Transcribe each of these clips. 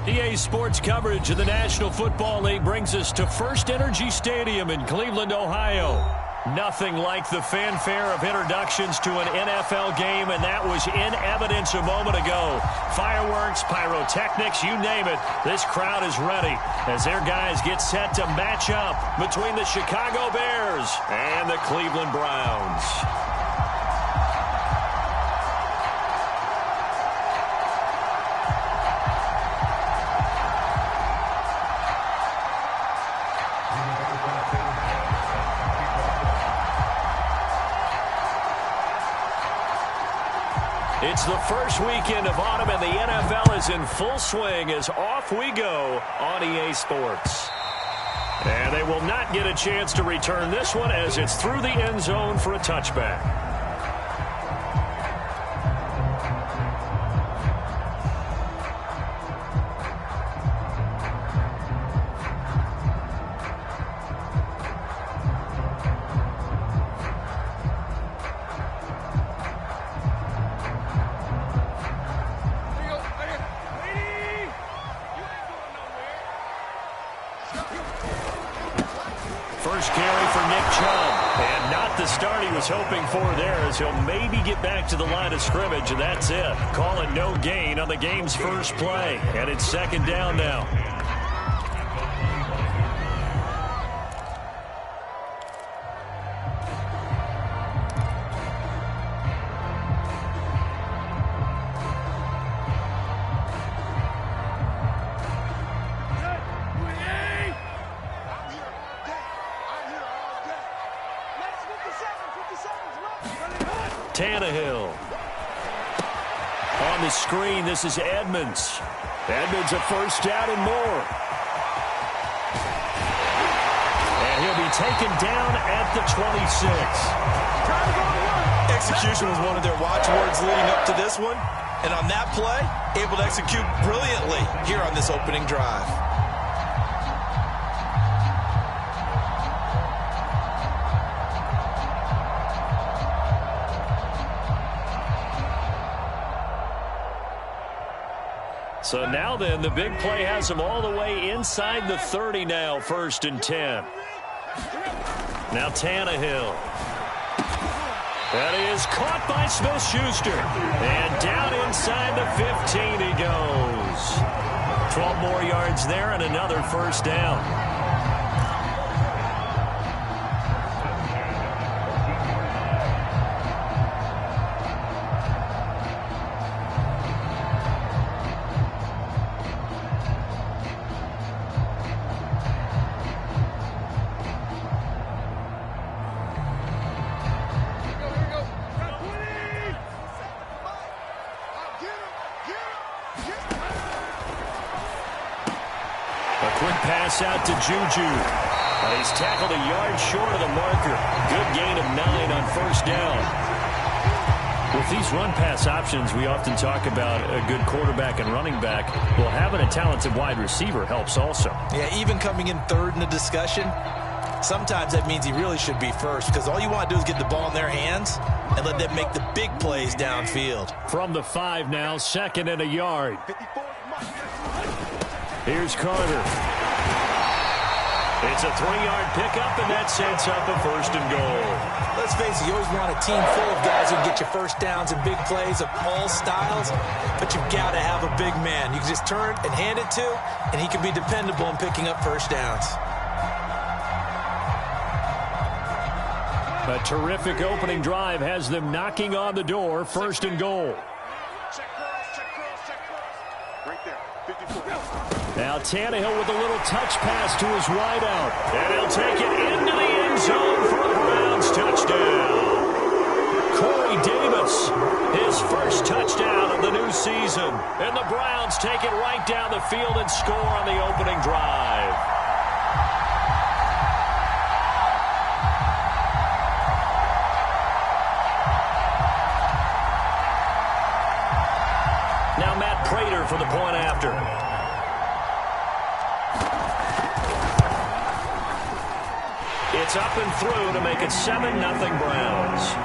EA Sports coverage of the National Football League brings us to First Energy Stadium in Cleveland, Ohio. Nothing like the fanfare of introductions to an NFL game, and that was in evidence a moment ago. Fireworks, pyrotechnics, you name it, this crowd is ready as their guys get set to match up between the Chicago Bears and the Cleveland Browns. It's the first weekend of autumn, and the NFL is in full swing as off we go on EA Sports. And they will not get a chance to return this one as it's through the end zone for a touchback. First carry for Nick Chubb, and not the start he was hoping for there, as he'll maybe get back to the line of scrimmage, and that's it. Call it no gain on the game's first play, and it's second down now. Tannehill. On the screen, this is Edmonds. Edmonds a first down and more. And he'll be taken down at the 26. Execution was one of their watchwords leading up to this one. And on that play, able to execute brilliantly here on this opening drive. So now then, the big play has them all the way inside the 30 now, 1st and 10. Now Tannehill. That is caught by Smith-Schuster. And down inside the 15 he goes. 12 more yards there and another first down. Quick pass out to Juju. He's tackled a yard short of the marker. Good gain of 9 on first down. With these run-pass options, we often talk about a good quarterback and running back. Well, having a talented wide receiver helps also. Yeah, even coming in third in the discussion, sometimes that means he really should be first, because all you want to do is get the ball in their hands and let them make the big plays downfield. From the 5 now, 2nd and a yard. Here's Carter. It's a 3-yard pickup, and that sets up a 1st and goal. Let's face it, you always want a team full of guys who can get you first downs and big plays of all styles, but you've got to have a big man. You can just turn and hand it to, and he can be dependable in picking up first downs. A terrific opening drive has them knocking on the door, 1st and goal. Now Tannehill with a little touch pass to his wideout. And he'll take it into the end zone for a Browns touchdown. Corey Davis, his first touchdown of the new season. And the Browns take it right down the field and score on the opening drive. Now Matt Prater for the point after. It's up and through to make it 7-0 Browns.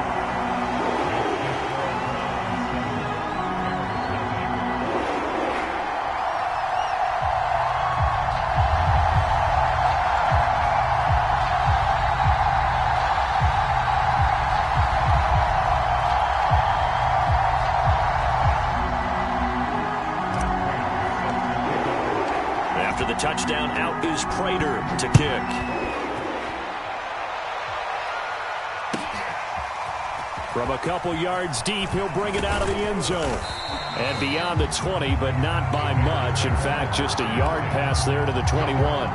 the touchdown, out is Prater to kick. From a couple yards deep, he'll bring it out of the end zone. And beyond the 20, but not by much. In fact, just a yard pass there to the 21.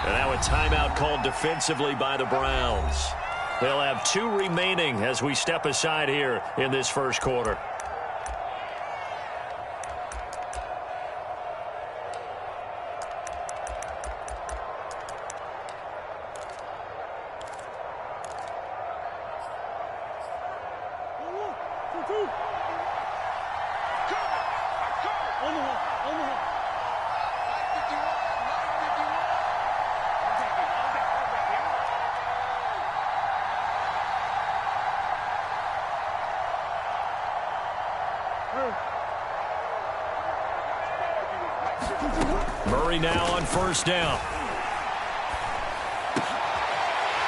And now a timeout called defensively by the Browns. They'll have 2 remaining as we step aside here in this first quarter. Murray now on first down.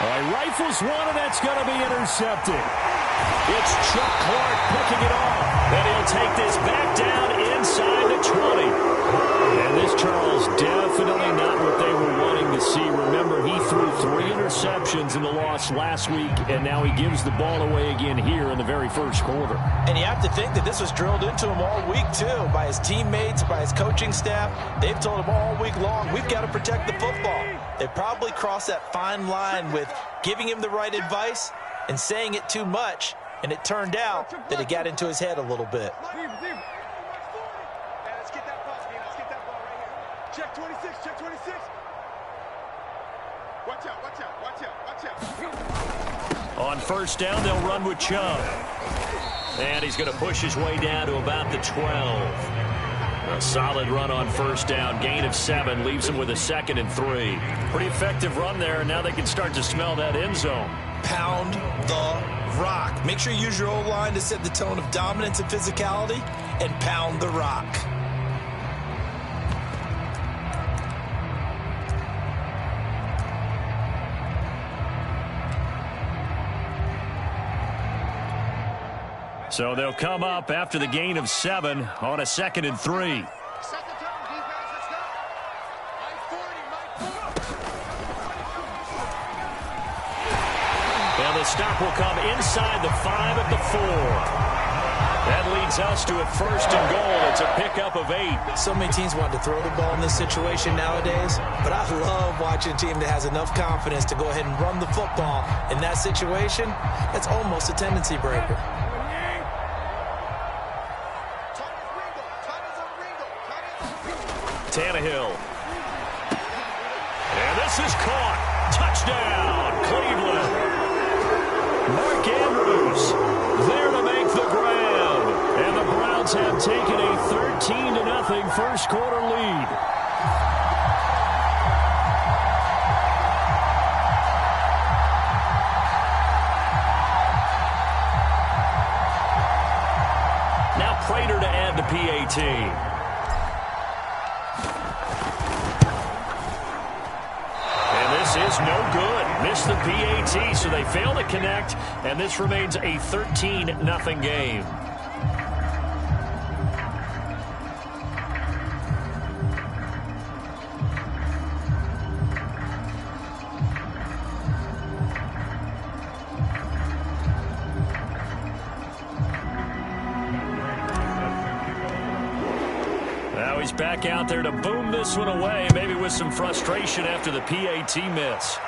All right, rifles one, and that's going to be intercepted. It's Chuck Clark picking it off. And he'll take this back down inside the 20. And this, Charles, definitely not what they were wanting to see. Remember, he threw 3 interceptions in the loss last week, and now he gives the ball away again here in the very first quarter. And you have to think that this was drilled into him all week, too, by his teammates, by his coaching staff. They've told him all week long, we've got to protect the football. They probably crossed that fine line with giving him the right advice and saying it too much, and it turned out that it got into his head a little bit. Check 26, check 26. Watch out, watch out, watch out, watch out. On first down, they'll run with Chubb. And he's going to push his way down to about the 12. A solid run on first down. Gain of 7 leaves him with a 2nd and 3. Pretty effective run there, and now they can start to smell that end zone. Pound the rock. Make sure you use your O-line to set the tone of dominance and physicality, and pound the rock. So they'll come up after the gain of 7 on a 2nd and 3. And the stop will come inside the 5 at the 4. That leads us to a 1st and goal. It's a pickup of 8. So many teams want to throw the ball in this situation nowadays, but I love watching a team that has enough confidence to go ahead and run the football. In that situation, that's almost a tendency breaker. Tannehill. And this is caught. Touchdown, Cleveland. Mark Andrews there to make the grab. And the Browns have taken a 13-0 first quarter lead. Now Prater to add the PAT. Is no good. Missed the PAT, so they fail to connect, and this remains a 13-0 game. Now he's back out there to boom this one away, maybe with some frustration after the PAT miss.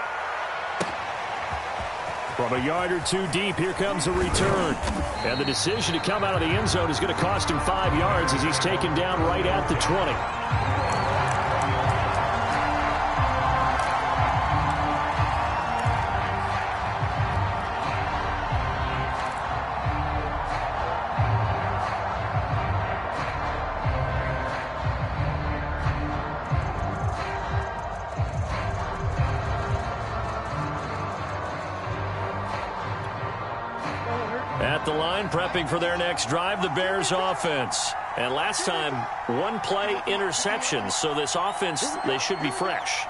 From a yard or 2 deep, here comes a return. And the decision to come out of the end zone is going to cost him 5 yards as he's taken down right at the 20. the line, prepping for their next drive, the Bears offense. And last time, one-play interception. So this offense, they should be fresh.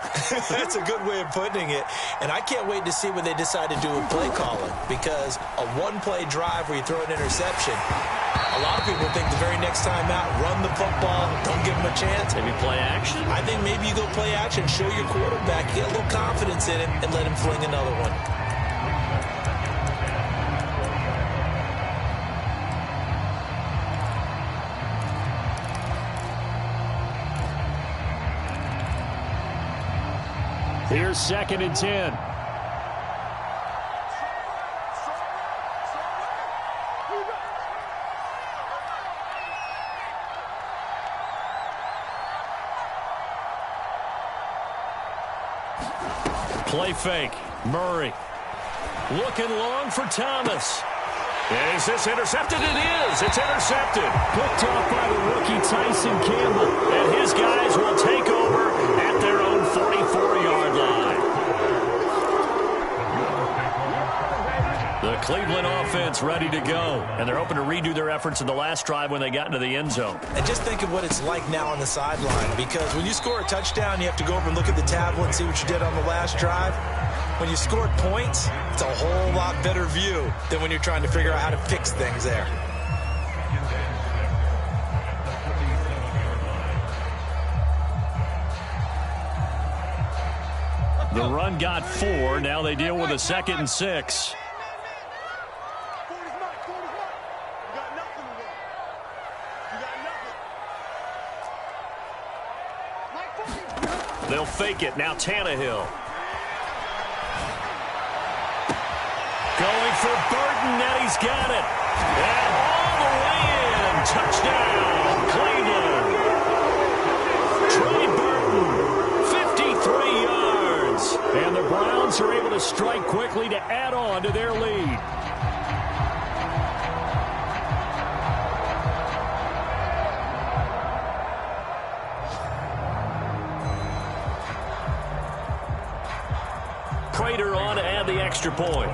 That's a good way of putting it. And I can't wait to see what they decide to do with play calling, because a one-play drive where you throw an interception, a lot of people think the very next time out, run the football, don't give them a chance. Maybe play action? I think maybe you go play action, show your quarterback, get a little confidence in him, and let him fling another one. Here's 2nd and 10. Play fake. Murray. Looking long for Thomas. And is this intercepted? It is. It's intercepted. Picked off by the rookie Tyson Campbell. And his guys will take over at their own 44-yard line. The Cleveland offense ready to go. And they're hoping to redo their efforts in the last drive when they got into the end zone. And just think of what it's like now on the sideline, because when you score a touchdown, you have to go over and look at the tablet and see what you did on the last drive. When you scored points, it's a whole lot better view than when you're trying to figure out how to fix things there. The run got 4. Now they deal with a 2nd and 6. They'll fake it. Now Tannehill. Going for Burton, and he's got it. And all the way in. Touchdown, Cleveland. Trey Burton, 53 yards. And the Browns are able to strike quickly to add on to their lead. Prater on to add the extra point.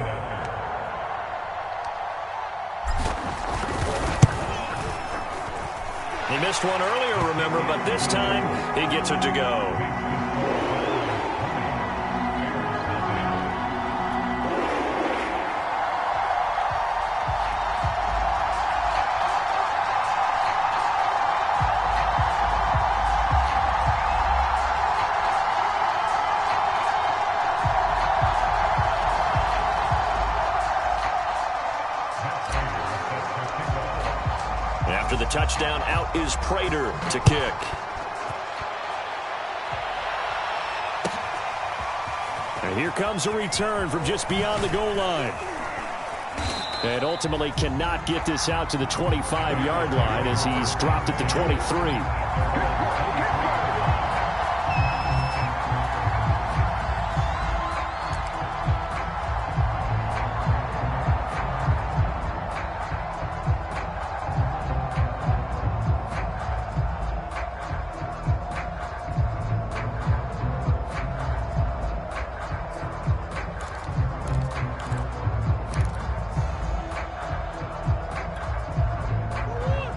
He missed one earlier, remember, but this time he gets it to go. After the touchdown, out is Prater to kick. And here comes a return from just beyond the goal line. And ultimately cannot get this out to the 25-yard line as he's dropped at the 23.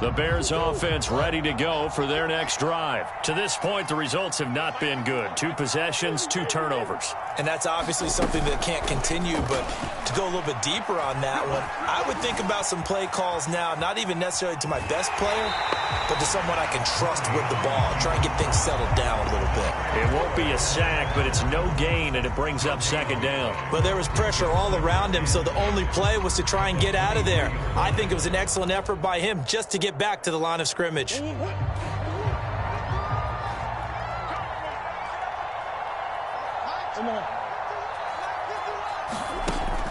The Bears offense ready to go for their next drive. To this point, the results have not been good. 2 possessions, 2 turnovers. And that's obviously something that can't continue, but to go a little bit deeper on that one, I would think about some play calls now, not even necessarily to my best player, but to someone I can trust with the ball. Try and get things settled down a little bit. It won't be a sack, but it's no gain, and it brings up 2nd down. But there was pressure all around him, so the only play was to try and get out of there. I think it was an excellent effort by him just to get back to the line of scrimmage.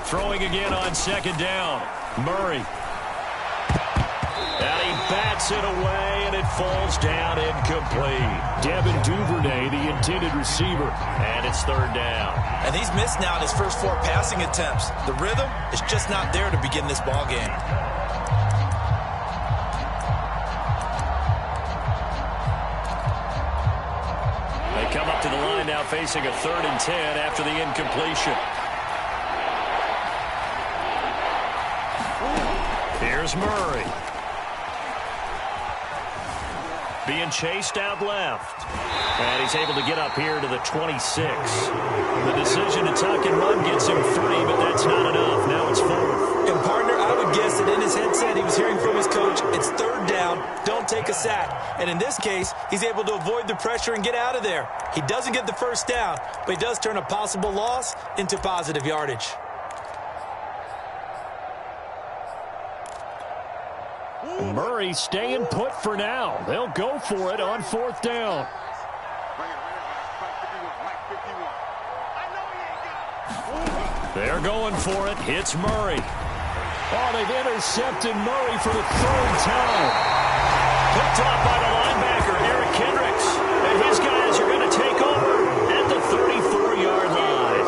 Throwing again on 2nd down. Murray. And he bats it away, and it falls down incomplete. Devin Duvernay, the intended receiver. And it's 3rd down. And he's missed now in his first 4 passing attempts. The rhythm is just not there to begin this ball game. They come up to the line now facing a 3rd and 10 after the incompletion. Here's Murray. Being chased out left. And he's able to get up here to the 26. The decision to tuck and run gets him 3, but that's not enough. Now it's 4th. And, partner, I would guess that in his headset he was hearing from his coach, it's 3rd down, don't take a sack. And in this case, he's able to avoid the pressure and get out of there. He doesn't get the 1st down, but he does turn a possible loss into positive yardage. Murray staying put for now. They'll go for it on 4th down. They're going for it. Hits Murray. Oh, they've intercepted Murray for the 3rd time. Picked off by the linebacker, Eric Kendricks. And his guys are going to take over at the 34-yard line.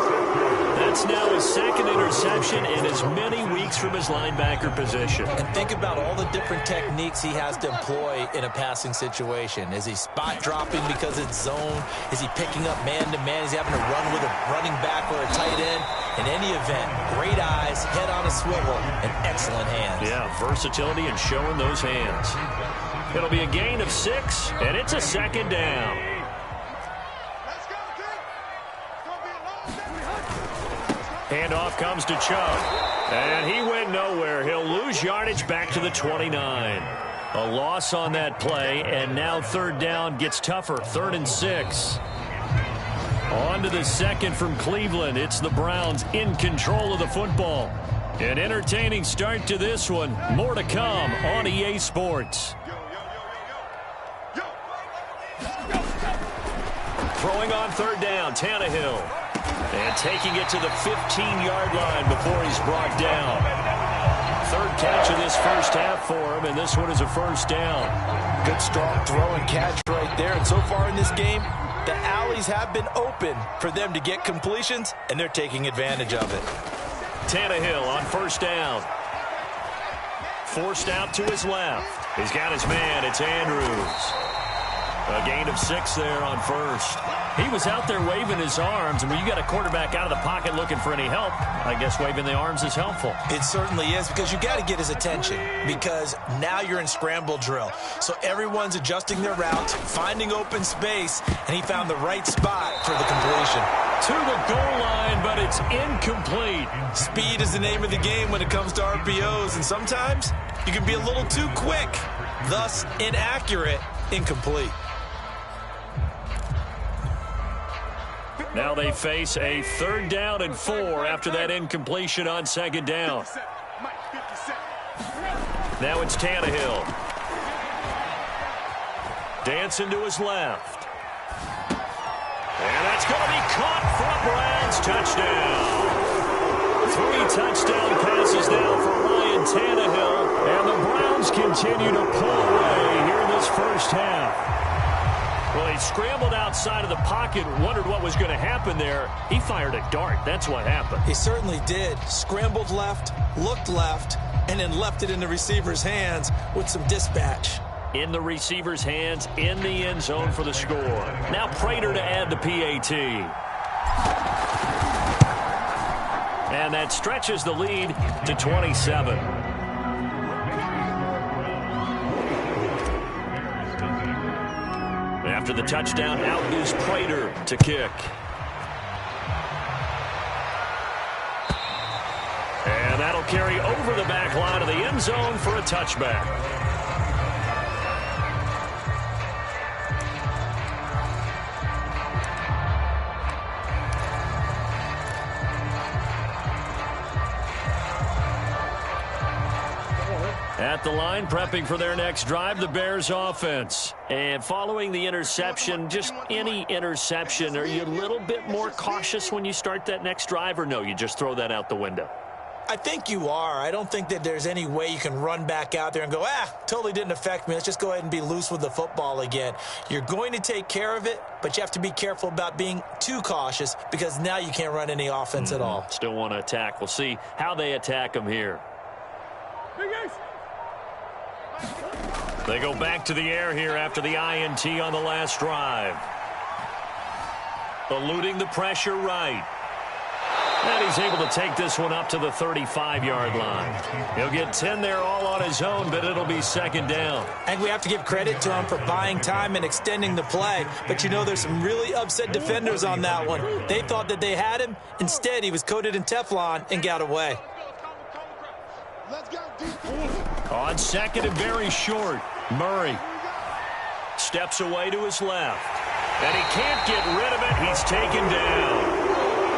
That's now his 2nd interception in as many weeks from his linebacker position. And think about all the different techniques he has to employ in a passing situation. Is he spot dropping because it's zone? Is he picking up man-to-man? Is he having to run with a running back or a tight end? In any event, great eyes, head on a swivel, and excellent hands. Yeah, versatility and showing those hands. It'll be a gain of 6, and it's a 2nd down. Handoff comes to Chubb. And he went nowhere. He'll lose yardage back to the 29. A loss on that play, and now 3rd down gets tougher. 3rd and 6. On to the 2nd from Cleveland. It's the Browns in control of the football. An entertaining start to this one. More to come on EA Sports. Throwing on 3rd down, Tannehill. And taking it to the 15-yard line before he's brought down. 3rd catch of this 1st half for him, and this one is a 1st down. Good strong throw and catch right there. And so far in this game, the alleys have been open for them to get completions, and they're taking advantage of it. Tannehill on 1st down. Forced out to his left. He's got his man. It's Andrews. A gain of 6 there on 1st. He was out there waving his arms, and when you got a quarterback out of the pocket looking for any help, I guess waving the arms is helpful. It certainly is, because you got to get his attention, because now you're in scramble drill. So everyone's adjusting their routes, finding open space, and he found the right spot for the completion. To the goal line, but it's incomplete. Speed is the name of the game when it comes to RPOs, and sometimes you can be a little too quick, thus inaccurate, incomplete. Now they face a 3rd down and 4 after that incompletion on 2nd down. Now it's Tannehill. Dancing to his left. And that's going to be caught for a Browns touchdown. 3 touchdown passes now for Ryan Tannehill. And the Browns continue to pull away here in this 1st half. Well, he scrambled outside of the pocket, wondered what was going to happen there. He fired a dart. That's what happened. He certainly did. Scrambled left, looked left, and then left it in the receiver's hands with some dispatch. In the receiver's hands, in the end zone for the score. Now Prater to add the PAT. And that stretches the lead to 27. After the touchdown, out is Prater to kick. And that'll carry over the back line of the end zone for a touchback. At the line, prepping for their next drive, the Bears offense. And following the interception, just any interception, are you a little bit more cautious when you start that next drive, or no, you just throw that out the window? I think you are. I don't think that there's any way you can run back out there and go, totally didn't affect me. Let's just go ahead and be loose with the football again. You're going to take care of it, but you have to be careful about being too cautious, because now you can't run any offense at all. Still want to attack. We'll see how they attack them here. They go back to the air here after the INT on the last drive. Eluding the pressure right. And he's able to take this one up to the 35-yard line. He'll get 10 there all on his own, but it'll be second down. I think we have to give credit to him for buying time and extending the play. But, you know, there's some really upset defenders on that one. They thought that they had him. Instead, he was coated in Teflon and got away. On second and very short, Murray steps away to his left. And he can't get rid of it. He's taken down.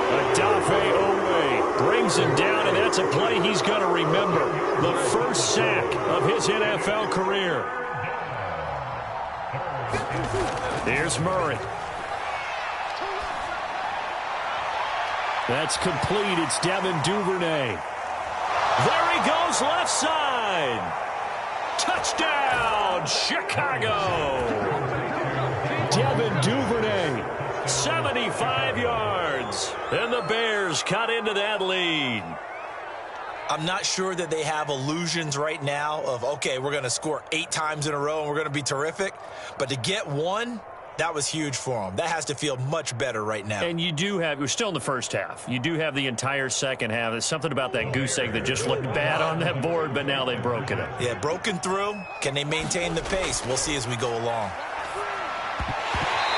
Adafe Owe brings him down, and that's a play he's going to remember. The first sack of his NFL career. Here's Murray. That's complete. It's Devin Duvernay. There he goes, left side. Touchdown, Chicago. Devin Duvernay. 75 yards, and the Bears cut into that lead. I'm not sure that they have illusions right now of, okay, we're going to score 8 times in a row and we're going to be terrific. But to get one, that was huge for them. That has to feel much better right now. And you do have, we're still in the first half. You do have the entire second half. There's something about that goose egg that just looked bad on that board, but now they've broken it. Yeah, broken through. Can they maintain the pace? We'll see as we go along.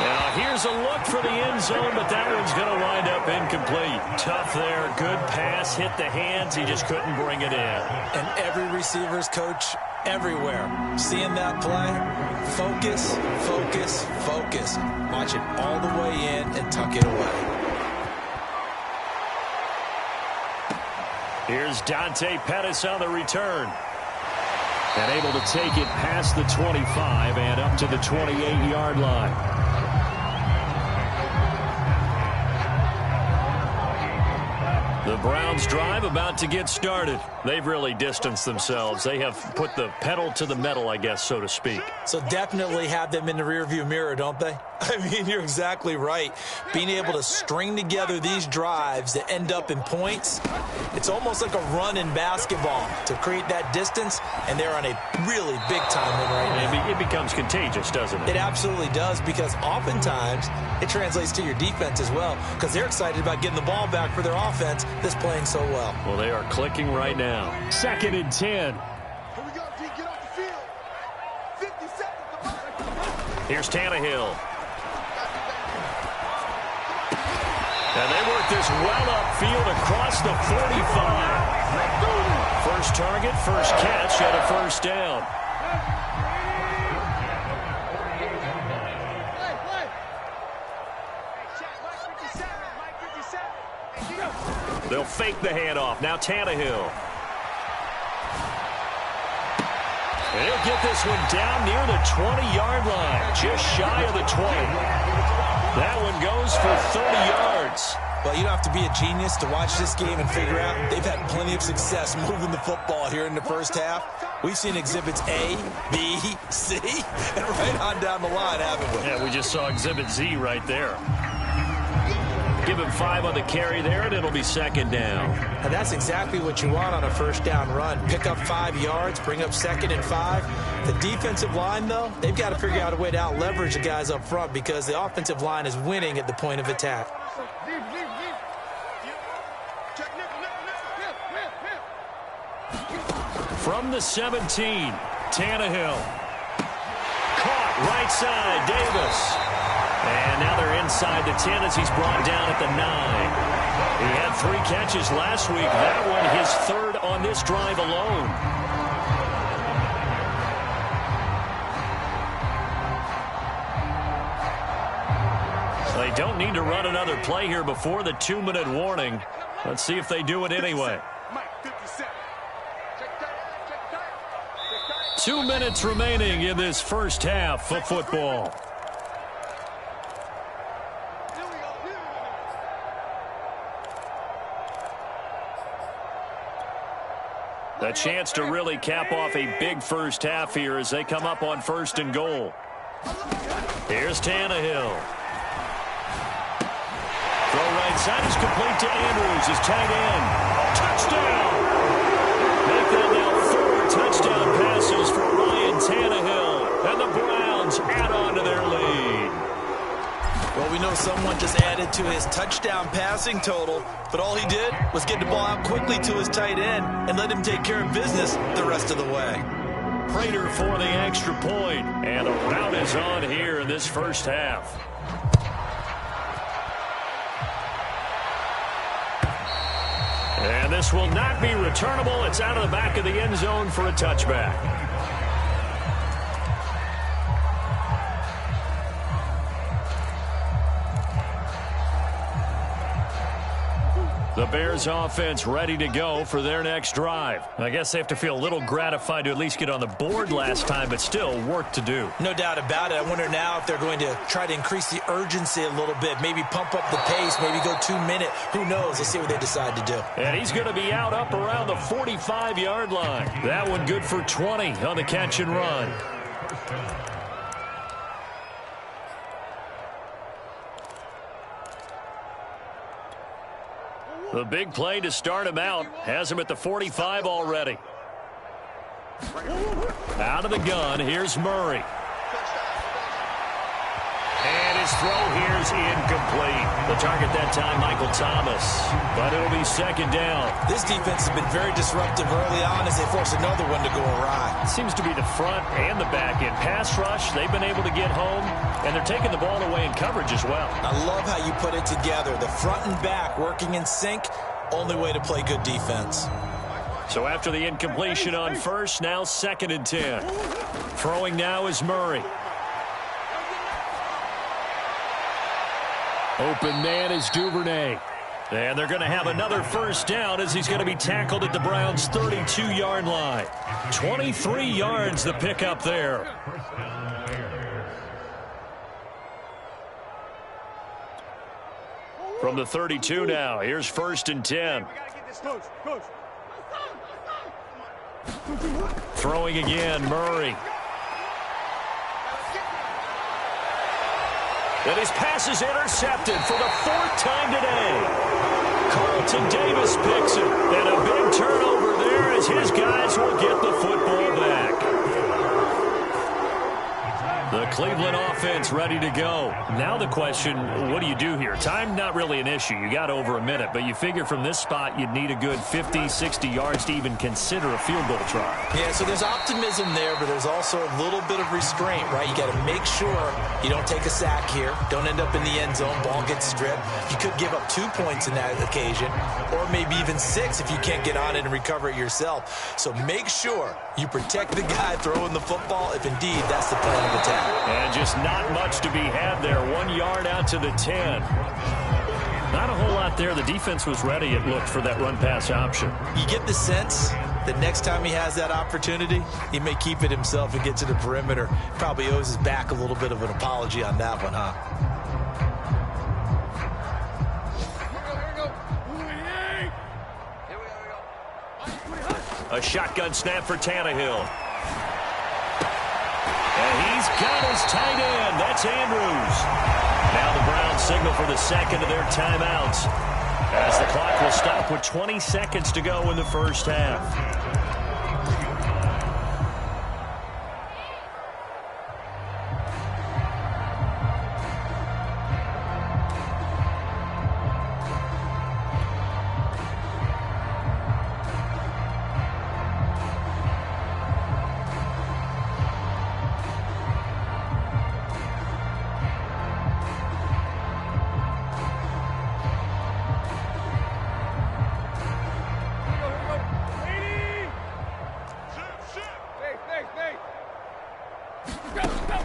Now, here's a look for the end zone, but that one's going to wind up incomplete. Tough there. Good pass. Hit the hands. He just couldn't bring it in. And every receiver's coach everywhere, seeing that play, focus, focus, focus. Watch it all the way in and tuck it away. Here's Dante Pettis on the return. And able to take it past the 25 and up to the 28-yard line. The Browns drive about to get started. They've really distanced themselves. They have put the pedal to the metal, I guess, so to speak. So definitely have them in the rearview mirror, don't they? I mean, you're exactly right. Being able to string together these drives that end up in points, it's almost like a run in basketball to create that distance, and they're on a really big-time win right now. It becomes contagious, doesn't it? It absolutely does, because oftentimes it translates to your defense as well, because they're excited about getting the ball back for their offense that's playing so well. Well, they are clicking right now. Second and 10. Here we go, D. Get off the field. 50 seconds. Here's Tannehill. And they work this well upfield across the 45. First target, first catch, and a first down. They'll fake the handoff. Now Tannehill. And he'll get this one down near the 20-yard line, just shy of the 20. That one goes for 30 yards. Well, you don't have to be a genius to watch this game and figure out they've had plenty of success moving the football here in the first half. We've seen exhibits A, B, C, and right on down the line, haven't we? Yeah, we just saw exhibit Z right there. Give him 5 on the carry there, and it'll be second down. And that's exactly what you want on a first down run. Pick up 5 yards, bring up second and 5. The defensive line, though, they've got to figure out a way to out-leverage the guys up front because the offensive line is winning at the point of attack. From the 17, Tannehill. Caught right side, Davis. And now they're inside the 10 as he's brought down at the 9. He had 3 catches last week. That one his 3rd on this drive alone. They don't need to run another play here before the 2-minute warning. Let's see if they do it anyway. 2 minutes remaining in this first half of football. A chance to really cap off a big first half here as they come up on 1st and goal. Here's Tannehill. Throw right side is complete to Andrews, his tight end. Touchdown! Make that now 4 touchdown passes for Ryan Tannehill. And the Browns add on to their lead. Well, we know someone just added to his touchdown passing total, but all he did was get the ball out quickly to his tight end and let him take care of business the rest of the way. Prater for the extra point, and the rout is on here in this first half. And this will not be returnable. It's out of the back of the end zone for a touchback. The Bears offense ready to go for their next drive. I guess they have to feel a little gratified to at least get on the board last time, but still work to do. No doubt about it. I wonder now if they're going to try to increase the urgency a little bit, maybe pump up the pace, maybe go 2 minute. Who knows? Let's see what they decide to do. And he's going to be out up around the 45-yard line. That one good for 20 on the catch and run. The big play to start him out. Has him at the 45 already. Out of the gun, here's Murray. And his throw here's incomplete. The target that time, Michael Thomas. But it'll be second down. This defense has been very disruptive early on as they force another one to go awry. Seems to be the front and the back end. Pass rush, they've been able to get home, and they're taking the ball away in coverage as well. I love how you put it together. The front and back working in sync, only way to play good defense. So after the incompletion on first, now 2nd and 10. Throwing now is Murray. Open man is Duvernay. And they're going to have another first down as he's going to be tackled at the Browns' 32-yard line. 23 yards the pickup there. From the 32 now, here's 1st and 10. Throwing again, Murray. And his pass is intercepted for the 4th time today. Carlton Davis picks it. And a big turnover there as his guys will get the football back. The Cleveland offense ready to go. Now the question, what do you do here? Time not really an issue. You got over a minute, but you figure from this spot you'd need a good 50, 60 yards to even consider a field goal try. Yeah, so there's optimism there, but there's also a little bit of restraint, right? You got to make sure you don't take a sack here. Don't end up in the end zone. Ball gets stripped. You could give up 2 points in that occasion, or maybe even 6 if you can't get on it and recover it yourself. So make sure you protect the guy throwing the football if indeed that's the plan of attack. And just not much to be had there. 1 yard out to the 10. Not a whole lot there. The defense was ready, it looked, for that run-pass option. You get the sense that next time he has that opportunity, he may keep it himself and get to the perimeter. Probably owes his back a little bit of an apology on that one, huh? A shotgun snap for Tannehill. And he's got his tight end. That's Andrews. Now the Browns signal for the second of their timeouts as the clock will stop with 20 seconds to go in the first half.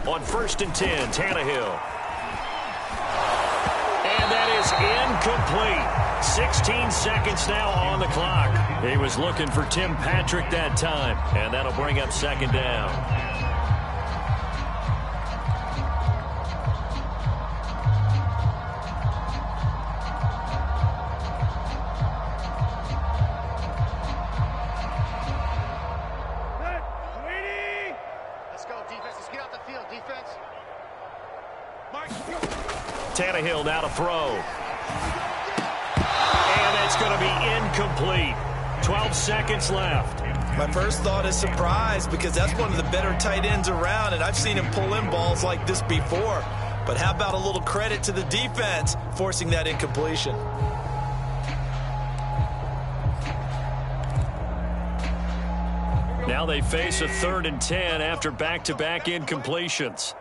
On 1st and 10, Tannehill. And that is incomplete. 16 seconds now on the clock. He was looking for Tim Patrick that time, and that'll bring up 2nd down. Tannehill now to throw. And it's going to be incomplete. 12 seconds left. My first thought is surprise because that's one of the better tight ends around, and I've seen him pull in balls like this before. But how about a little credit to the defense forcing that incompletion? Now they face a 3rd and 10 after back-to-back incompletions.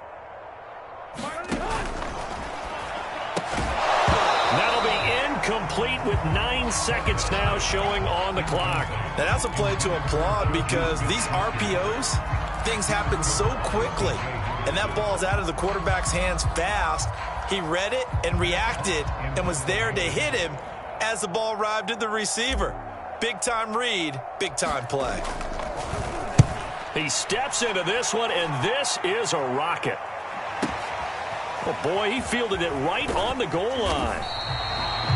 That'll be incomplete with 9 seconds now showing on the clock. Now that's a play to applaud because these RPOs, things happen so quickly. And that ball's out of the quarterback's hands fast. He read it and reacted and was there to hit him as the ball arrived at the receiver. Big-time read, big-time play. He steps into this one, and this is a rocket. Oh, boy, he fielded it right on the goal line.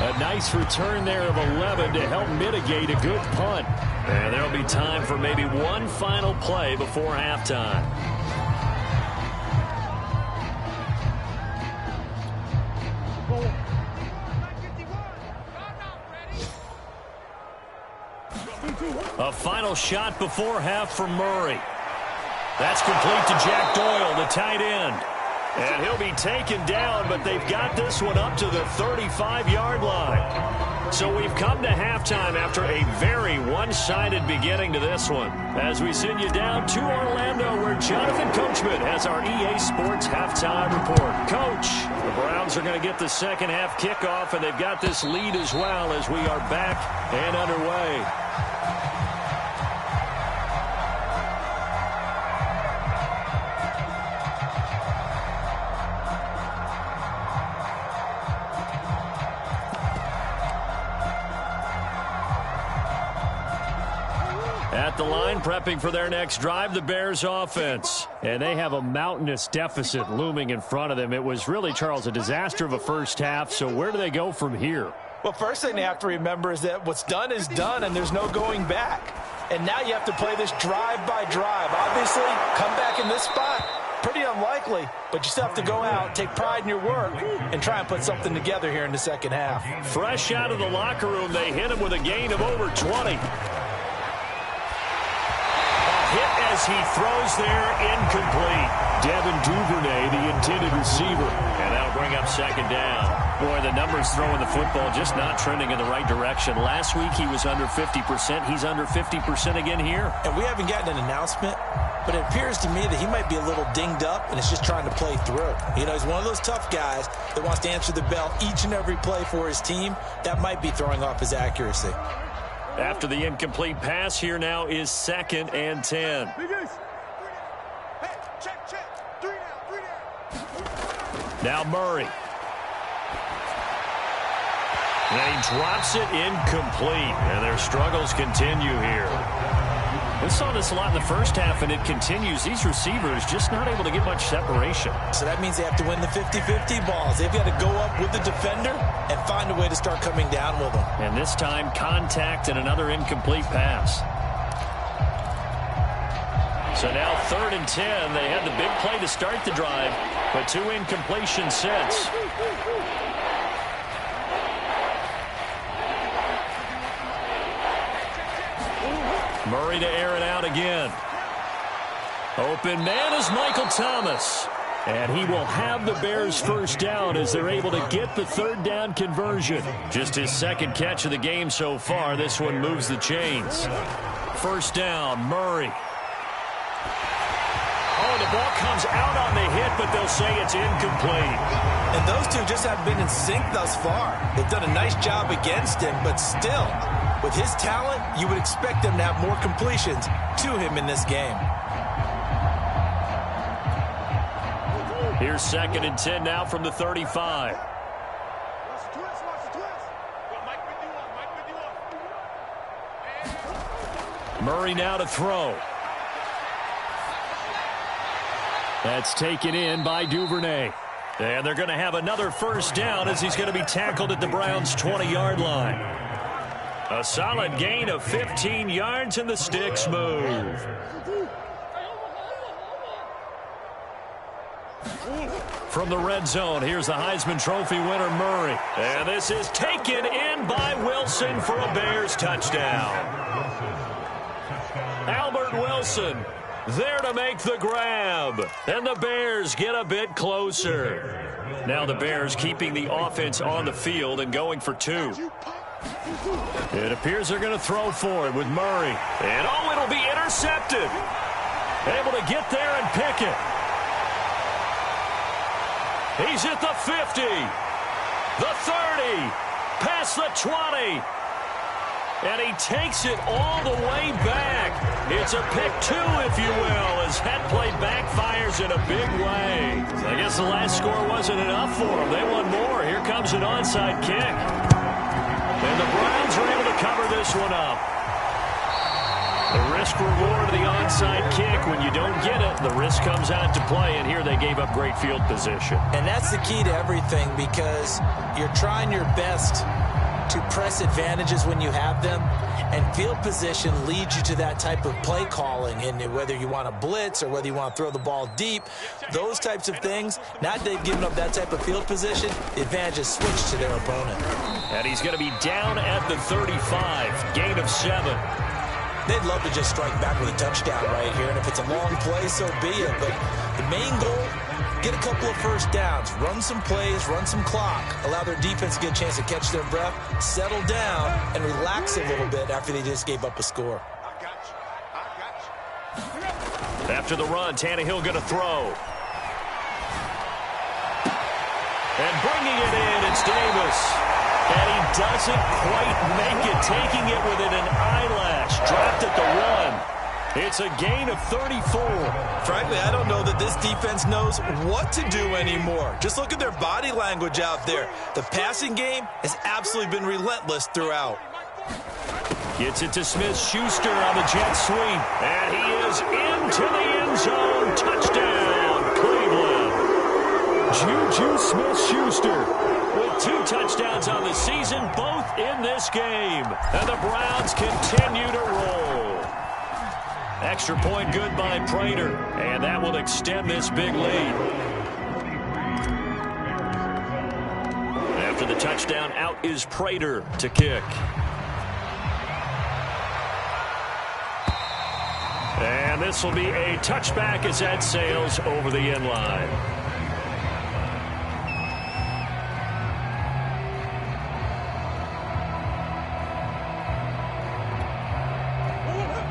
A nice return there of 11 to help mitigate a good punt. And there'll be time for maybe one final play before halftime. A final shot before half for Murray. That's complete to Jack Doyle, the tight end. And he'll be taken down, but they've got this one up to the 35-yard line. So we've come to halftime after a very one-sided beginning to this one. As we send you down to Orlando, where Jonathan Coachman has our EA Sports halftime report. Coach, the Browns are going to get the second half kickoff, and they've got this lead as well as we are back and underway. At the line, prepping for their next drive, the Bears offense. And they have a mountainous deficit looming in front of them. It was really, Charles, a disaster of a first half. So where do they go from here? Well, first thing they have to remember is that what's done is done, and there's no going back. And now you have to play this drive by drive. Obviously, come back in this spot, pretty unlikely, but you still have to go out, take pride in your work, and try and put something together here in the second half. Fresh out of the locker room, they hit him with a gain of over 20. Hit as he throws there, incomplete. Devin Duvernay, the intended receiver. And that'll bring up second down. Boy, the numbers throwing the football just not trending in the right direction. Last week he was under 50%. He's under 50% again here. And we haven't gotten an announcement, but it appears to me that he might be a little dinged up and is just trying to play through. You know, he's one of those tough guys that wants to answer the bell each and every play for his team. That might be throwing off his accuracy. After the incomplete pass, here now is 2nd and 10. Hey, check. 3 down. Now Murray. And he drops it incomplete. And their struggles continue here. We saw this a lot in the first half, and it continues. These receivers just not able to get much separation. So that means they have to win the 50-50 balls. They've got to go up with the defender and find a way to start coming down with them. And this time, contact and another incomplete pass. So now 3rd and 10. They had the big play to start the drive, but 2 incompletions since. Murray to air it out again. Open man is Michael Thomas. And he will have the Bears first down as they're able to get the 3rd down conversion. Just his 2nd catch of the game so far. This one moves the chains. First down, Murray. Oh, the ball comes out on the hit, but they'll say it's incomplete. And those two just haven't been in sync thus far. They've done a nice job against him, but still, with his talent, you would expect them to have more completions to him in this game. Here's 2nd and 10 now from the 35. Watch the twist. Murray now to throw. That's taken in by Duvernay. And they're going to have another first down as he's going to be tackled at the Browns' 20-yard line. A solid gain of 15 yards, and the sticks move. From the red zone, here's the Heisman Trophy winner, Murray. And this is taken in by Wilson for a Bears touchdown. Albert Wilson there to make the grab. And the Bears get a bit closer. Now the Bears keeping the offense on the field and going for two. It appears they're going to throw for it with Murray. And, oh, it'll be intercepted. Able to get there and pick it. He's at the 50, the 30, past the 20. And he takes it all the way back. It's a pick two, if you will, as that play backfires in a big way. I guess the last score wasn't enough for them. They want more. Here comes an onside kick. And the Browns are able to cover this one up. The risk-reward of the onside kick, when you don't get it, the risk comes out to play, and here they gave up great field position. And that's the key to everything, because you're trying your best to press advantages when you have them, and field position leads you to that type of play calling. And whether you want to blitz or whether you want to throw the ball deep, those types of things, now that they've given up that type of field position, the advantage is switched to their opponent. And he's going to be down at the 35, gain of 7. They'd love to just strike back with a touchdown right here, and if it's a long play, so be it. But the main goal, get a couple of first downs, run some plays, run some clock, allow their defense to get a chance to catch their breath, settle down, and relax a little bit after they just gave up a score. After the run, Tannehill going to throw. And bringing it in, it's Davis. And he doesn't quite make it, taking it within an eyelash. Dropped at the 1. It's a gain of 34. Frankly, I don't know that this defense knows what to do anymore. Just look at their body language out there. The passing game has absolutely been relentless throughout. Gets it to Smith-Schuster on the jet sweep. And he is into the end zone. Touchdown, Cleveland. Juju Smith-Schuster with 2 touchdowns on the season, both in this game. And the Browns continue to roll. Extra point good by Prater, and that will extend this big lead. After the touchdown, out is Prater to kick. And this will be a touchback as that sails over the end line.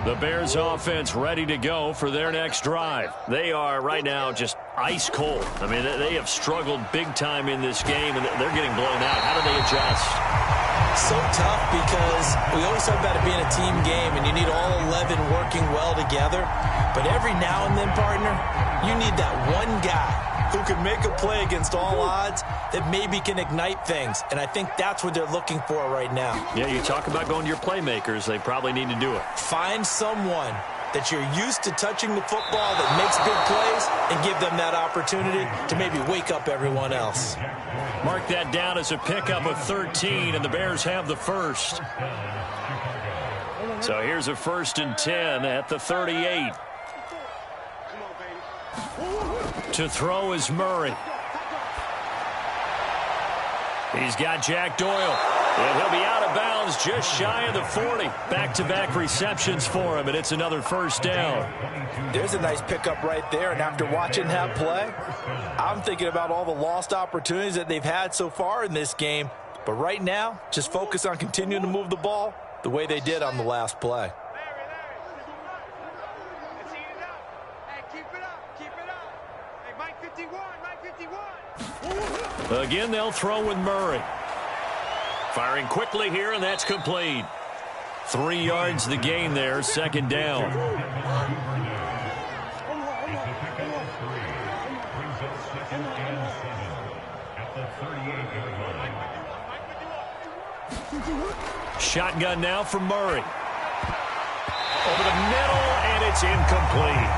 The Bears offense ready to go for their next drive. They are right now just ice cold. I mean, they have struggled big time in this game, and they're getting blown out. How do they adjust? So tough, because we always talk about it being a team game, and you need all 11 working well together. But every now and then, partner, you need that one guy who can make a play against all odds that maybe can ignite things. And I think that's what they're looking for right now. Yeah, you talk about going to your playmakers. They probably need to do it. Find someone that you're used to touching the football that makes big plays and give them that opportunity to maybe wake up everyone else. Mark that down as a pickup of 13, and the Bears have the first. So here's a 1st and 10 at the 38. To throw is Murray. He's got Jack Doyle. And he'll be out of bounds just shy of the 40. Back-to-back receptions for him, and it's another first down. There's a nice pickup right there, and after watching that play, I'm thinking about all the lost opportunities that they've had so far in this game. But right now, just focus on continuing to move the ball the way they did on the last play. Again, they'll throw with Murray. Firing quickly here, and that's complete. 3 yards the gain there, 2nd down. Shotgun now for Murray. Over the middle, and it's incomplete.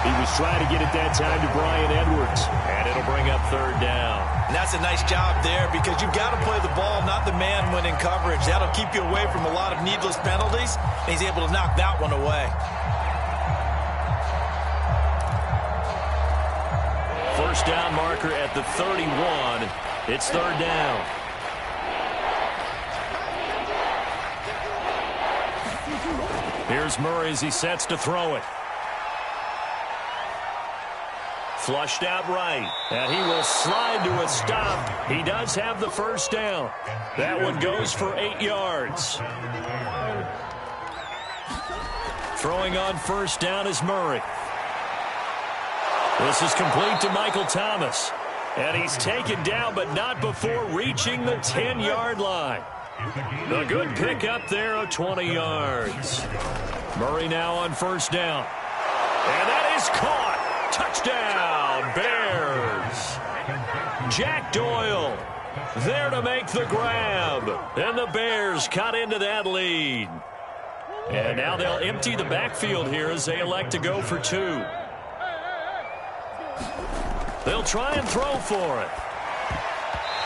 He was trying to get it that time to Bryan Edwards, and it'll bring up 3rd down. And that's a nice job there, because you've got to play the ball, not the man when in coverage. That'll keep you away from a lot of needless penalties, and he's able to knock that one away. 1st down marker at the 31. It's 3rd down. Here's Murray as he sets to throw it. Flushed out right. And he will slide to a stop. He does have the first down. That one goes for 8 yards. Throwing on first down is Murray. This is complete to Michael Thomas. And he's taken down, but not before reaching the 10-yard line. A good pickup there of 20 yards. Murray now on first down. And that is caught. Touchdown, Bears. Jack Doyle there to make the grab. And the Bears cut into that lead. And now they'll empty the backfield here as they elect to go for 2. They'll try and throw for it.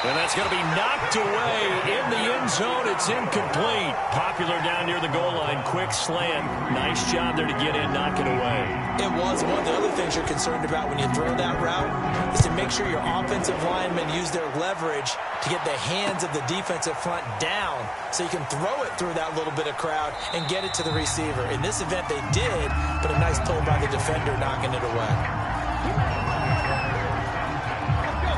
And that's going to be knocked away in the end zone. It's incomplete. Popular down near the goal line. Quick slant. Nice job there to get in, knock it away. It was. One of the other things you're concerned about when you throw that route is to make sure your offensive linemen use their leverage to get the hands of the defensive front down so you can throw it through that little bit of crowd and get it to the receiver. In this event, they did, but a nice play by the defender knocking it away.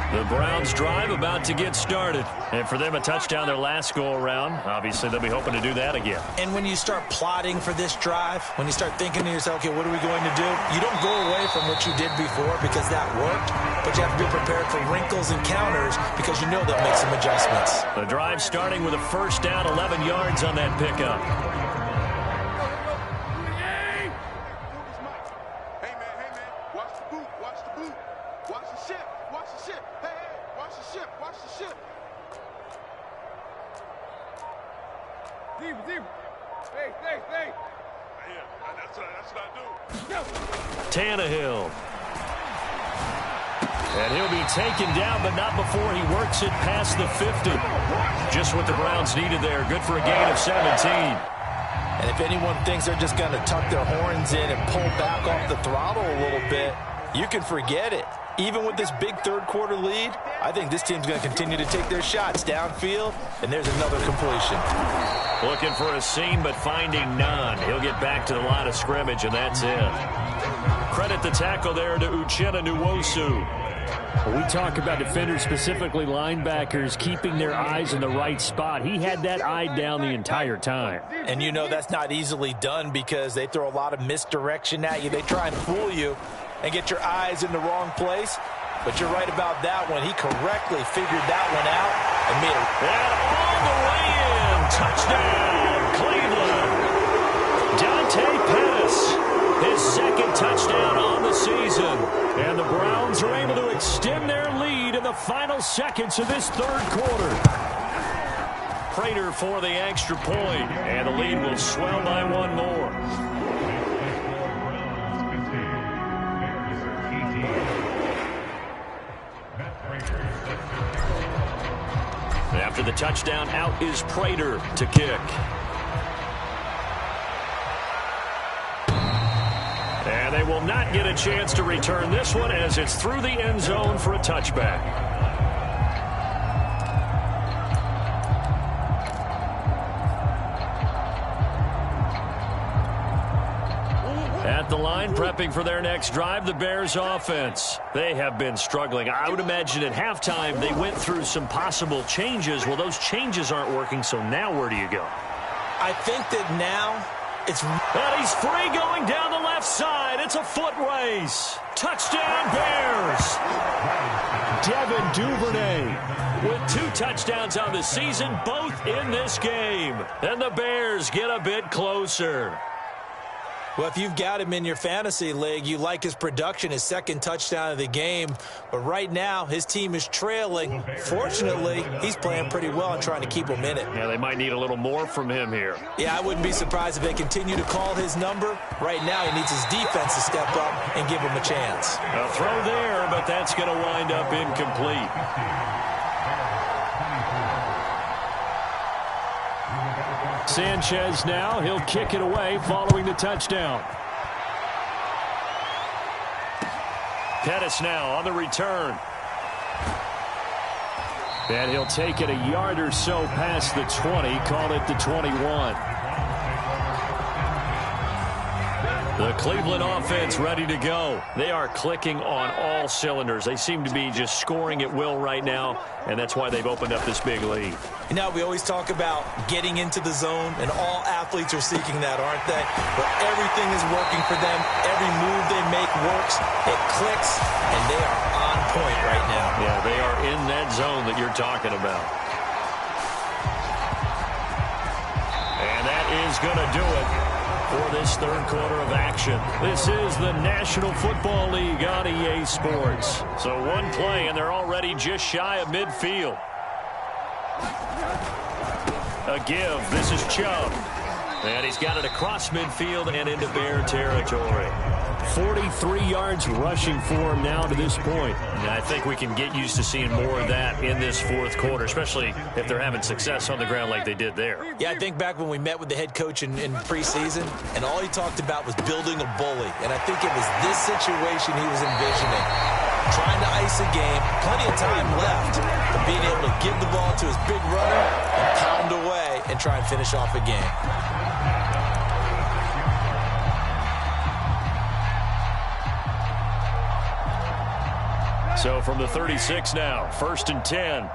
The Browns drive about to get started. And for them, a touchdown their last go-around. Obviously, they'll be hoping to do that again. And when you start plotting for this drive, when you start thinking to yourself, okay, what are we going to do? You don't go away from what you did before because that worked, but you have to be prepared for wrinkles and counters because you know they'll make some adjustments. The drive starting with a first down, 11 yards on that pickup. Tannehill. And he'll be taken down, but not before he works it past the 50. Just what the Browns needed there. Good for a gain of 17. And if anyone thinks they're just going to tuck their horns in and pull back off the throttle a little bit, you can forget it. Even with this big third-quarter lead, I think this team's going to continue to take their shots downfield, and there's another completion. Looking for a seam, but finding none. He'll get back to the line of scrimmage, and that's it. Credit the tackle there to Uchenna Nwosu. When we talk about defenders, specifically linebackers, keeping their eyes in the right spot. He had that eye down the entire time. And you know that's not easily done because they throw a lot of misdirection at you. They try and fool you and get your eyes in the wrong place. But you're right about that one. He correctly figured that one out and made it. And all the way in. Touchdown, Cleveland. Dante Pettis. His second touchdown on the season. And the Browns are able to extend their lead in the final seconds of this third quarter. Prater for the extra point. And the lead will swell by one more. After the touchdown, out is Prater to kick. And they will not get a chance to return this one as it's through the end zone for a touchback. At the line, prepping for their next drive, the Bears offense. They have been struggling. I would imagine at halftime they went through some possible changes. Well, those changes aren't working, so now where do you go? I think that now it's... And he's free going down the left side. It's a foot race. Touchdown, Bears. Devin Duvernay with 2 touchdowns on the season, both in this game. And the Bears get a bit closer. Well, if you've got him in your fantasy league, you like his production, his second touchdown of the game. But right now, his team is trailing. Fortunately, he's playing pretty well and trying to keep him in it. Yeah, they might need a little more from him here. Yeah, I wouldn't be surprised if they continue to call his number. Right now, he needs his defense to step up and give him a chance. A throw there, but that's going to wind up incomplete. Sanchez now, he'll kick it away following the touchdown. Pettis now on the return. And he'll take it a yard or so past the 20, call it the 21. The Cleveland offense ready to go. They are clicking on all cylinders. They seem to be just scoring at will right now, and that's why they've opened up this big lead. You know, we always talk about getting into the zone, and all athletes are seeking that, aren't they? Where everything is working for them. Every move they make works. It clicks, and they are on point right now. Yeah, they are in that zone that you're talking about. And that is going to do it for this third quarter of action. This is the National Football League on EA Sports. So one play, and they're already just shy of midfield. A give. This is Chubb. And he's got it across midfield and into Bear territory. 43 yards rushing for him now to this point. And I think we can get used to seeing more of that in this fourth quarter, especially if they're having success on the ground like they did there. Yeah, I think back when we met with the head coach in preseason, and all he talked about was building a bully. And I think it was this situation he was envisioning. Trying to ice a game, plenty of time left, but being able to give the ball to his big runner and pound away and try and finish off a game. So from the 36 now, 1st and 10.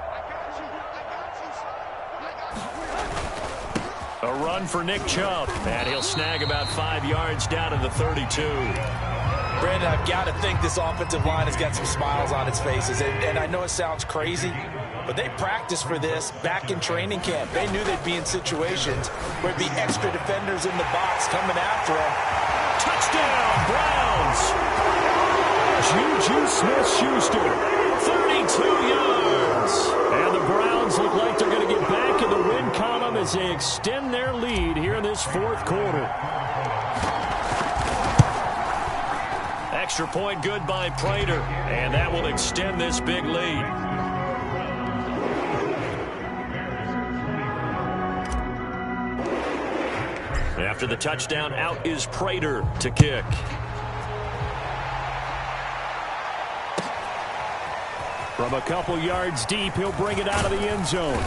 A run for Nick Chubb, and he'll snag about 5 yards down to the 32. Brandon, I've got to think this offensive line has got some smiles on its faces. And I know it sounds crazy, but they practiced for this back in training camp. They knew they'd be in situations where there'd be extra defenders in the box coming after them. Touchdown, Browns! Juju Smith-Schuster, 32 yards. And the Browns look like they're going to get back in the win column as they extend their lead here in this fourth quarter. Extra point good by Prater, and that will extend this big lead. After the touchdown, out is Prater to kick. From a couple yards deep, he'll bring it out of the end zone.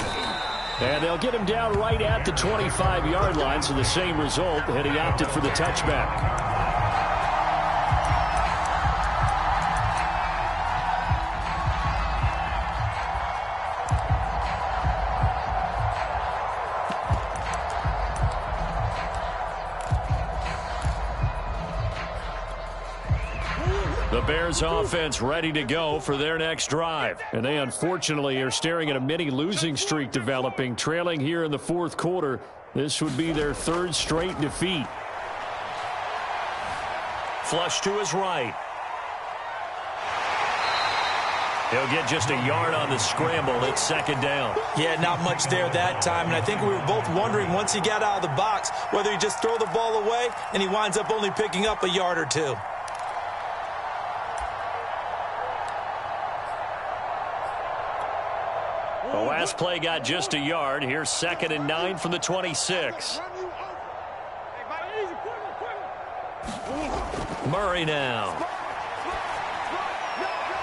And they'll get him down right at the 25-yard line, so the same result, and he opted for the touchback. The Bears offense ready to go for their next drive. And they unfortunately are staring at a mini losing streak developing, trailing here in the fourth quarter. This would be their third straight defeat. Flush to his right. He'll get just a yard on the scramble. It's second down. Yeah, not much there that time. And I think we were both wondering once he got out of the box whether he just throw the ball away and he winds up only picking up a yard or two. The last play got just a yard. Here's 2nd and 9 from the 26. Murray now.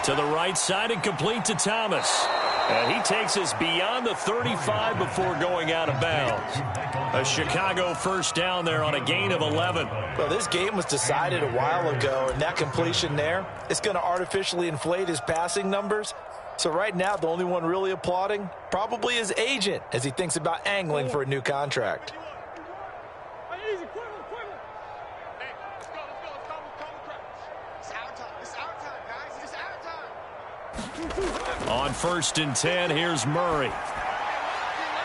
To the right side and complete to Thomas. And he takes us beyond the 35 before going out of bounds. A Chicago first down there on a gain of 11. Well, this game was decided a while ago, and that completion there, it's going to artificially inflate his passing numbers. So right now, the only one really applauding probably his agent as he thinks about angling for a new contract. On 1st and 10, here's Murray.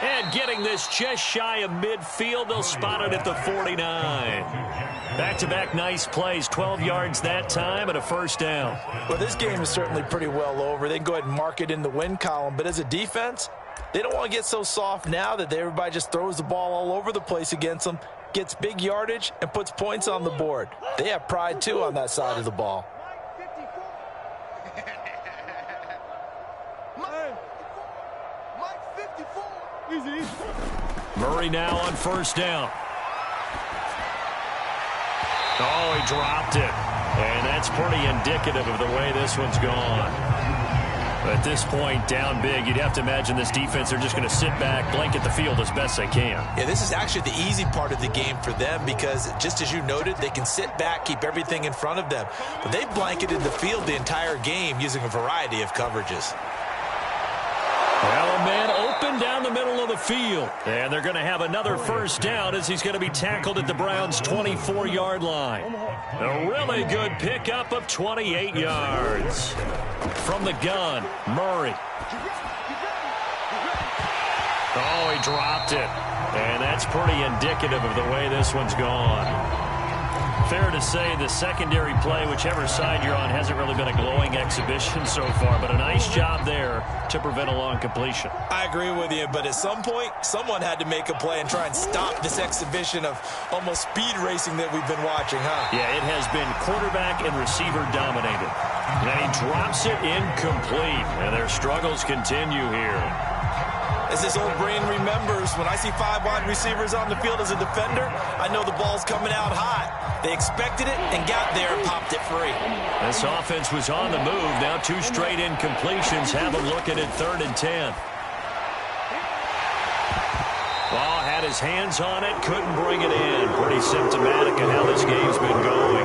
And getting this just shy of midfield, they'll spot it at the 49. Back-to-back nice plays, 12 yards that time and a first down. Well, this game is certainly pretty well over. They can go ahead and mark it in the win column. But as a defense, they don't want to get so soft now that everybody just throws the ball all over the place against them, gets big yardage, and puts points on the board. They have pride, too, on that side of the ball. Murray now on first down. Oh, he dropped it. And that's pretty indicative of the way this one's gone. At this point, down big, you'd have to imagine this defense, they're just going to sit back, blanket the field as best they can. Yeah, this is actually the easy part of the game for them because, just as you noted, they can sit back, keep everything in front of them. But they've blanketed the field the entire game using a variety of coverages. Well, a man open down the middle of the field. And they're going to have another first down as he's going to be tackled at the Browns' 24-yard line. A really good pickup of 28 yards. From the gun, Murray. Oh, he dropped it. And that's pretty indicative of the way this one's gone. Fair to say the secondary play, whichever side you're on, hasn't really been a glowing exhibition so far, but a nice job there to prevent a long completion. I agree with you, but at some point, someone had to make a play and try and stop this exhibition of almost speed racing that we've been watching, huh? Yeah, it has been quarterback and receiver dominated. And he drops it incomplete, and their struggles continue here. As this old brain remembers, when I see 5 wide receivers on the field as a defender, I know the ball's coming out hot. They expected it and got there and popped it free. This offense was on the move. Now 2 straight incompletions have them looking at 3rd and 10. Ball had his hands on it, couldn't bring it in. Pretty symptomatic of how this game's been going.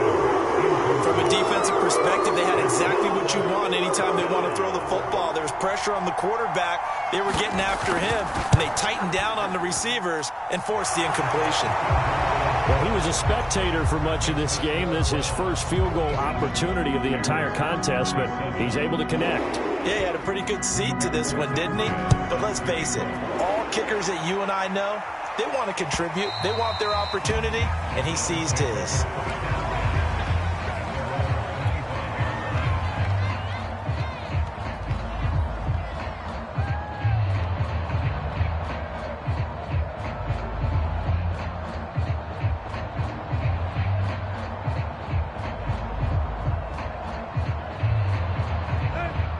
From a defensive perspective, they had exactly what you want anytime they want to throw the football. There was pressure on the quarterback. They were getting after him, and they tightened down on the receivers and forced the incompletion. Well, he was a spectator for much of this game. This is his first field goal opportunity of the entire contest, but he's able to connect. Yeah, he had a pretty good seat to this one, didn't he? But let's face it, all kickers that you and I know, they want to contribute. They want their opportunity, and he seized his.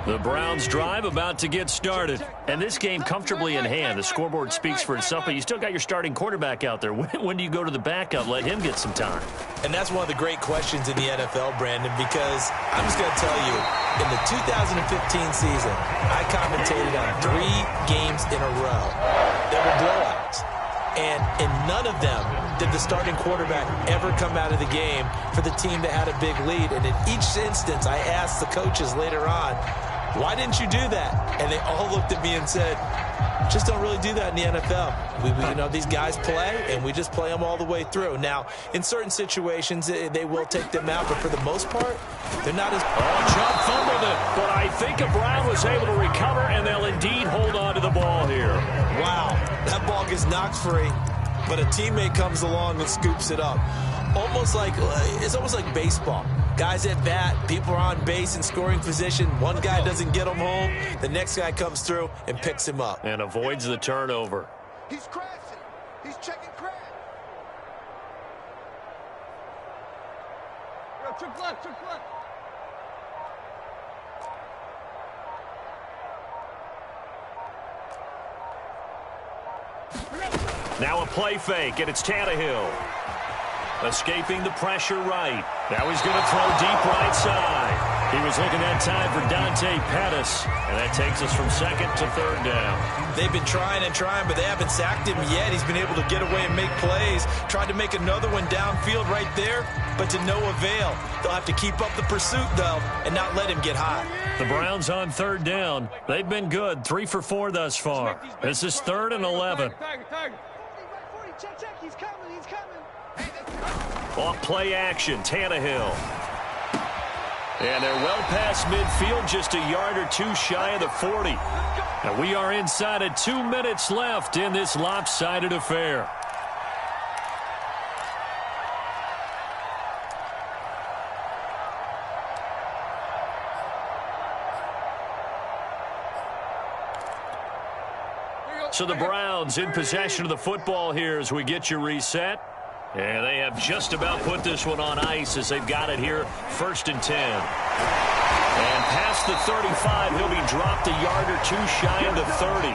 The Browns drive about to get started. And this game comfortably in hand. The scoreboard speaks for itself, but you still got your starting quarterback out there. When do you go to the backup? Let him get some time. And that's one of the great questions in the NFL, Brandon, because I'm just going to tell you, in the 2015 season, I commentated on 3 games in a row. There were blowouts. And in none of them did the starting quarterback ever come out of the game for the team that had a big lead. And in each instance, I asked the coaches later on, why didn't you do that? And they all looked at me and said, just don't really do that in the NFL. You know, these guys play, and we just play them all the way through. Now, in certain situations, they will take them out, but for the most part, they're not as... Oh, Chubb fumbled it, but I think Brown was able to recover, and they'll indeed hold on to the ball here. Wow, that ball gets knocked free, but a teammate comes along and scoops it up. It's almost like baseball. Guys at bat, people are on base in scoring position. One guy doesn't get him home. The next guy comes through and picks him up. And avoids the turnover. He's crashing. He's checking crash. Yo, trick left, trick left. Now a play fake, and it's Tannehill. Escaping the pressure right. Now he's going to throw deep right side. He was looking that time for Dante Pettis. And that takes us from 2nd to 3rd down. They've been trying and trying, but they haven't sacked him yet. He's been able to get away and make plays. Tried to make another one downfield right there, but to no avail. They'll have to keep up the pursuit, though, and not let him get hot. The Browns on 3rd down. They've been good. 3 for 4 thus far. This is 3rd and 11. Check, he's coming, he's coming. Off play action, Tannehill. And they're well past midfield, just a yard or 2 shy of the 40. And we are inside of 2 minutes left in this lopsided affair. So the Browns in possession of the football here as we get you reset. And they have just about put this one on ice as they've got it here, 1st and 10. And past the 35, he'll be dropped a yard or two shy of the 30.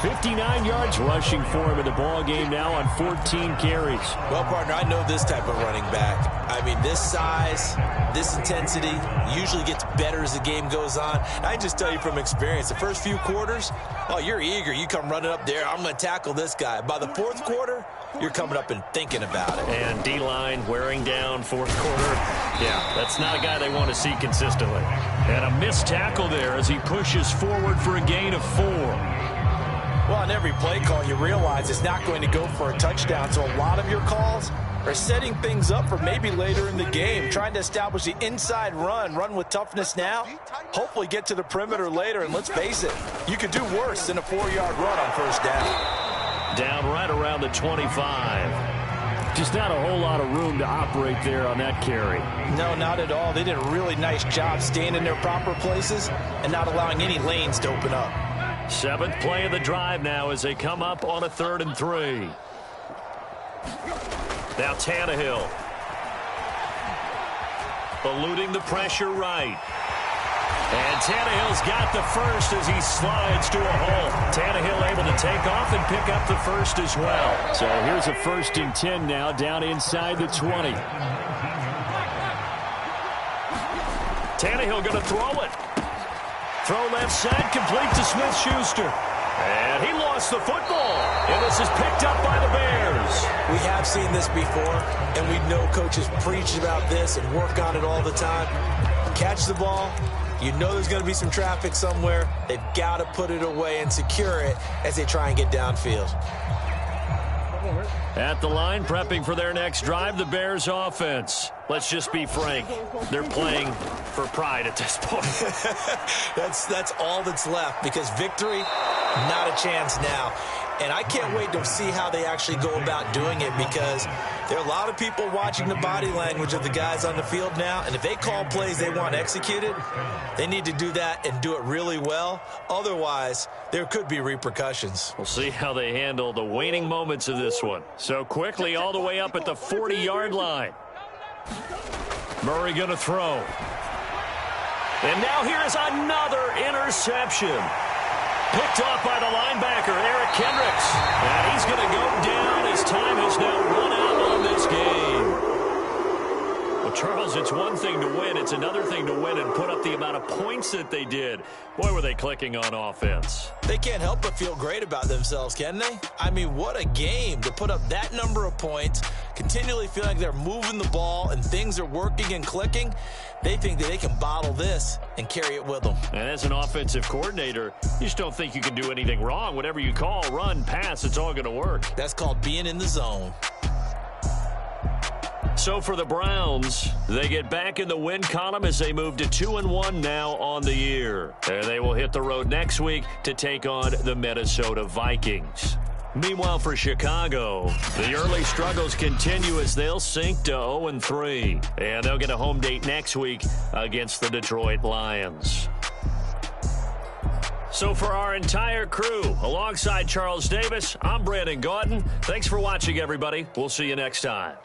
59 yards rushing for him in the ball game now on 14 carries. Well, partner, I know this type of running back. I mean, this size, this intensity usually gets better as the game goes on. I just tell you from experience, the first few quarters, oh, you're eager. You come running up there, I'm going to tackle this guy. By the fourth quarter, you're coming up and thinking about it. And D-line wearing down fourth quarter. Yeah, that's not a guy they want to see consistently. And a missed tackle there as he pushes forward for a gain of 4. Well, on every play call, you realize it's not going to go for a touchdown. So a lot of your calls are setting things up for maybe later in the game, trying to establish the inside run with toughness now, hopefully get to the perimeter later. And let's face it, you could do worse than a 4-yard run on first down. Down right around the 25. Just not a whole lot of room to operate there on that carry. No, not at all. They did a really nice job staying in their proper places and not allowing any lanes to open up. 7th play of the drive now as they come up on a 3rd and 3. Now Tannehill. Eluding the pressure right. And Tannehill's got the first as he slides to a hole. Tannehill able to take off and pick up the first as well. So here's a 1st and 10 now down inside the 20. Tannehill going to throw it. Throw left side, complete to Smith-Schuster. And he lost the football. And this is picked up by the Bears. We have seen this before, and we know coaches preach about this and work on it all the time. Catch the ball. You know there's going to be some traffic somewhere. They've got to put it away and secure it as they try and get downfield. At the line, prepping for their next drive, the Bears offense. Let's just be frank. They're playing for pride at this point. That's all that's left, because victory, not a chance now. And I can't wait to see how they actually go about doing it, because there are a lot of people watching the body language of the guys on the field now, and if they call plays they want executed, they need to do that and do it really well. Otherwise, there could be repercussions. We'll see how they handle the waning moments of this one. So quickly all the way up at the 40-yard line. Murray going to throw. And now here's another interception. Picked off by the linebacker, Eric Kendricks. And he's going to go down. His time has now run out on this game. Well, Charles, it's one thing to win. It's another thing to win and put up the amount of points that they did. Boy, were they clicking on offense. They can't help but feel great about themselves, can they? I mean, what a game to put up that number of points, continually feel like they're moving the ball and things are working and clicking. They think that they can bottle this and carry it with them. And as an offensive coordinator, you just don't think you can do anything wrong. Whatever you call, run, pass, it's all going to work. That's called being in the zone. So for the Browns, they get back in the win column as they move to 2-1 now on the year. And they will hit the road next week to take on the Minnesota Vikings. Meanwhile, for Chicago, the early struggles continue as they'll sink to 0-3. And they'll get a home date next week against the Detroit Lions. So for our entire crew, alongside Charles Davis, I'm Brandon Gaudin. Thanks for watching, everybody. We'll see you next time.